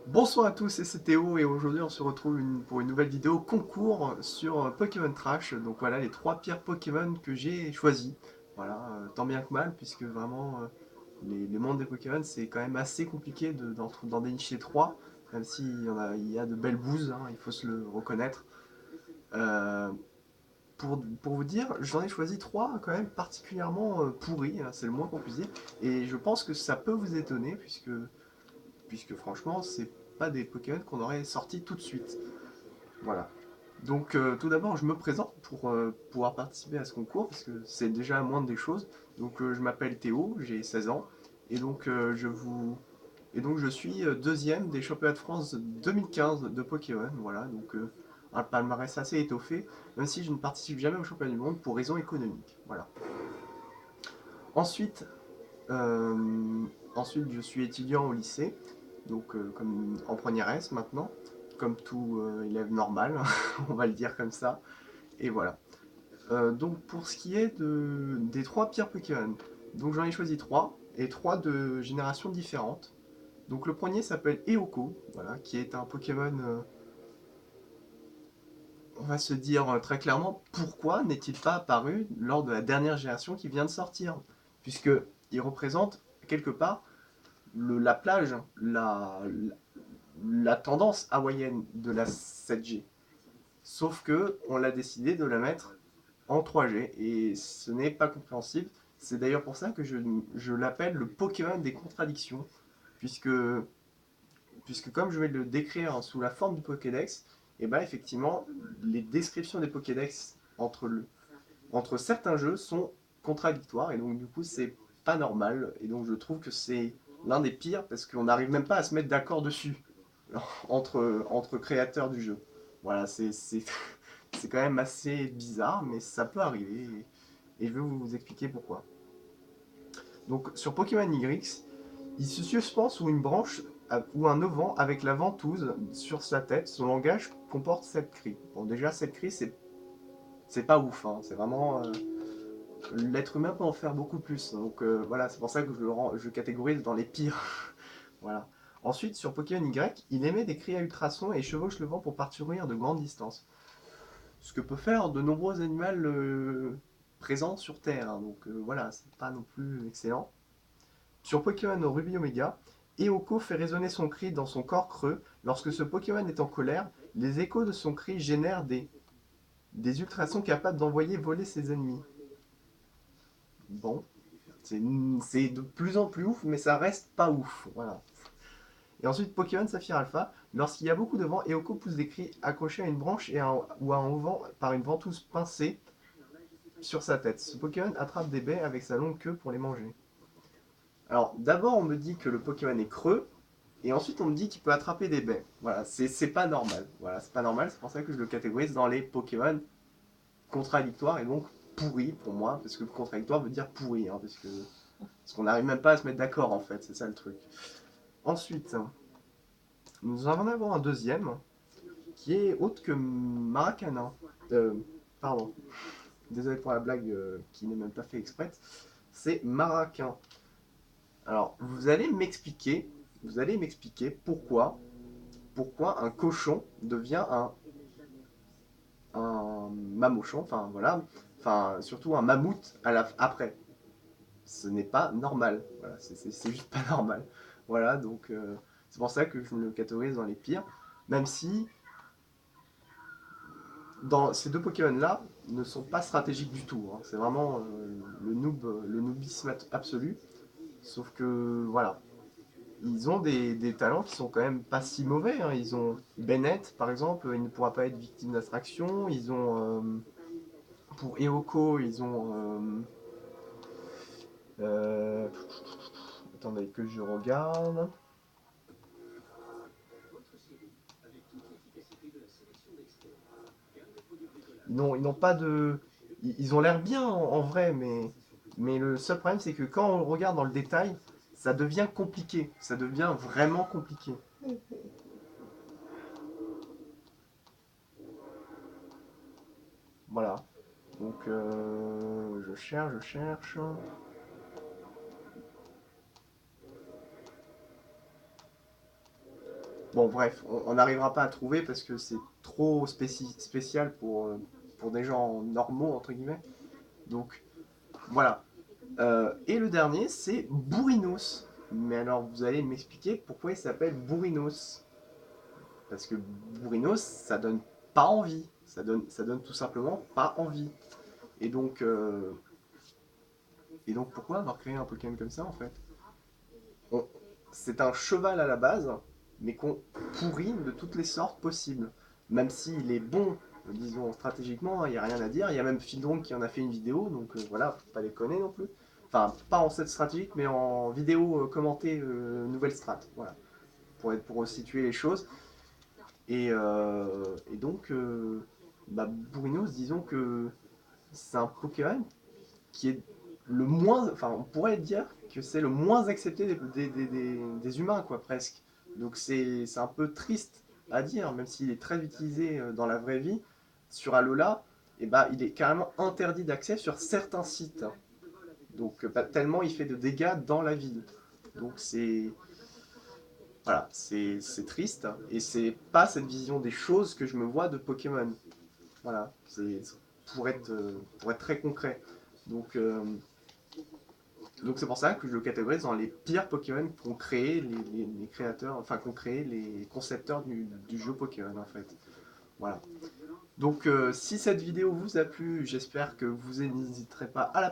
Bonsoir à tous, c'est Théo et aujourd'hui on se retrouve pour une nouvelle vidéo concours sur Pokémon Trash. Donc voilà les trois pires Pokémon que j'ai choisis. Voilà, tant bien que mal puisque vraiment les mondes des Pokémon c'est quand même assez compliqué d'en dénicher trois. Même il y a de belles bouses, hein, il faut se le reconnaître. Euh, pour vous dire, j'en ai choisi trois quand même particulièrement pourris, hein, c'est le moins qu'on puisse dire. Et je pense que ça peut vous étonner puisque franchement, c'est pas des Pokémon qu'on aurait sortis tout de suite. Voilà. Donc tout d'abord, je me présente pour pouvoir participer à ce concours, parce que c'est déjà la moindre des choses. Donc je m'appelle Théo, j'ai 16 ans, et donc je suis deuxième des championnats de France 2015 de Pokémon. Voilà, donc un palmarès assez étoffé, même si je ne participe jamais au championnat du monde pour raisons économiques. Voilà. Ensuite, euh, ensuite, je suis étudiant au lycée, donc comme en première S maintenant, comme tout élève normal, on va le dire comme ça. Et voilà. Donc pour ce qui est des trois pires Pokémon, donc j'en ai choisi trois, et trois de générations différentes. Donc le premier s'appelle Eoko, voilà, qui est un Pokémon, on va se dire très clairement, pourquoi n'est-il pas apparu lors de la dernière génération qui vient de sortir? Puisque il représente quelque part la plage, la tendance hawaïenne de la 7G. Sauf que on l'a décidé de la mettre en 3G et ce n'est pas compréhensible. C'est d'ailleurs pour ça que je l'appelle le Pokémon des contradictions, puisque, puisque comme je vais le décrire sous la forme du Pokédex, et ben effectivement, les descriptions des Pokédex entre certains jeux sont contradictoires et donc du coup c'est pas normal et donc je trouve que c'est l'un des pires parce qu'on n'arrive même pas à se mettre d'accord dessus entre créateurs du jeu. Voilà, c'est quand même assez bizarre, mais ça peut arriver et je vais vous expliquer pourquoi. Donc sur Pokémon YX, il se suspend sous une branche ou un auvent avec la ventouse sur sa tête. Son langage comporte 7 cris. Bon, déjà, 7 cris, c'est pas ouf, hein. C'est vraiment. L'être humain peut en faire beaucoup plus. Donc voilà, c'est pour ça que je catégorise dans les pires. Voilà. Ensuite, sur Pokémon Y, il émet des cris à ultrasons et chevauche le vent pour parcourir de grandes distances. Ce que peut faire de nombreux animaux présents sur Terre, hein. Donc voilà, c'est pas non plus excellent. Sur Pokémon Ruby Omega, Eoko fait résonner son cri dans son corps creux. Lorsque ce Pokémon est en colère, les échos de son cri génèrent des ultrasons capables d'envoyer voler ses ennemis. Bon, c'est de plus en plus ouf, mais ça reste pas ouf. Voilà. Et ensuite, Pokémon Saphir Alpha, lorsqu'il y a beaucoup de vent, Eoko pousse des cris accrochés à une branche ou à un auvent par une ventouse pincée sur sa tête. Ce Pokémon attrape des baies avec sa longue queue pour les manger. Alors, d'abord, on me dit que le Pokémon est creux, et ensuite, on me dit qu'il peut attraper des baies. Voilà, c'est pas normal. Voilà, c'est pas normal, c'est pour ça que je le catégorise dans les Pokémon contradictoires et donc pourris pour moi, parce que contradictoire veut dire pourri, hein, parce qu'on n'arrive même pas à se mettre d'accord en fait, c'est ça le truc. Ensuite, nous en avons un deuxième qui est autre que Maracana. Euh, pardon, désolé pour la blague qui n'est même pas fait exprès. C'est Maraquin. Alors, vous allez m'expliquer pourquoi un cochon devient un mamouchon, enfin voilà, enfin surtout un mammouth après. Ce n'est pas normal, voilà, c'est juste pas normal. Voilà, donc c'est pour ça que je me le catégorise dans les pires, même si dans ces deux Pokémon là ne sont pas stratégiques du tout, hein. C'est vraiment le noobisme absolu. Sauf que voilà, ils ont des talents qui sont quand même pas si mauvais, hein. Ils ont Bennett par exemple, il ne pourra pas être victime d'attraction. Ils ont pour Eoko, ils ont euh, attendez que je regarde. Ils n'ont pas de. Ils ont l'air bien en vrai, mais le seul problème, c'est que quand on regarde dans le détail, ça devient compliqué. Ça devient vraiment compliqué. Voilà. Donc, je cherche, je cherche. Bon, bref, on n'arrivera pas à trouver parce que c'est trop spécial pour des gens normaux, entre guillemets. Donc, voilà. Et le dernier, c'est Bourrinos. Mais alors, vous allez m'expliquer pourquoi il s'appelle Bourrinos. Parce que Bourrinos, ça donne pas envie. Ça donne tout simplement pas envie. Et donc, euh, et donc pourquoi avoir créé un Pokémon comme ça, en fait? On- c'est un cheval à la base, mais qu'on pourrit de toutes les sortes possibles. Même s'il est bon, disons stratégiquement, il n'y a rien à dire. Il y a même Fildron qui en a fait une vidéo, donc voilà, faut pas les connaître non plus. Enfin, pas en set stratégique, mais en vidéo commentée nouvelle strat. Voilà, pour situer les choses. Et donc, bah, Bourrinos, disons que c'est un Pokémon qui est le moins, enfin on pourrait dire que c'est le moins accepté des humains, quoi, presque. Donc c'est un peu triste à dire, même s'il est très utilisé dans la vraie vie. Sur Alola, et bah, il est carrément interdit d'accès sur certains sites. Donc bah, tellement il fait de dégâts dans la ville. Donc c'est voilà, c'est triste et c'est pas cette vision des choses que je me vois de Pokémon. Voilà, c'est pour être très concret. Donc Donc c'est pour ça que je le catégorise dans les pires Pokémon qu'ont créé les créateurs, enfin qu'ont créé les concepteurs du jeu Pokémon en fait. Voilà. Donc si cette vidéo vous a plu, j'espère que vous n'hésiterez pas à la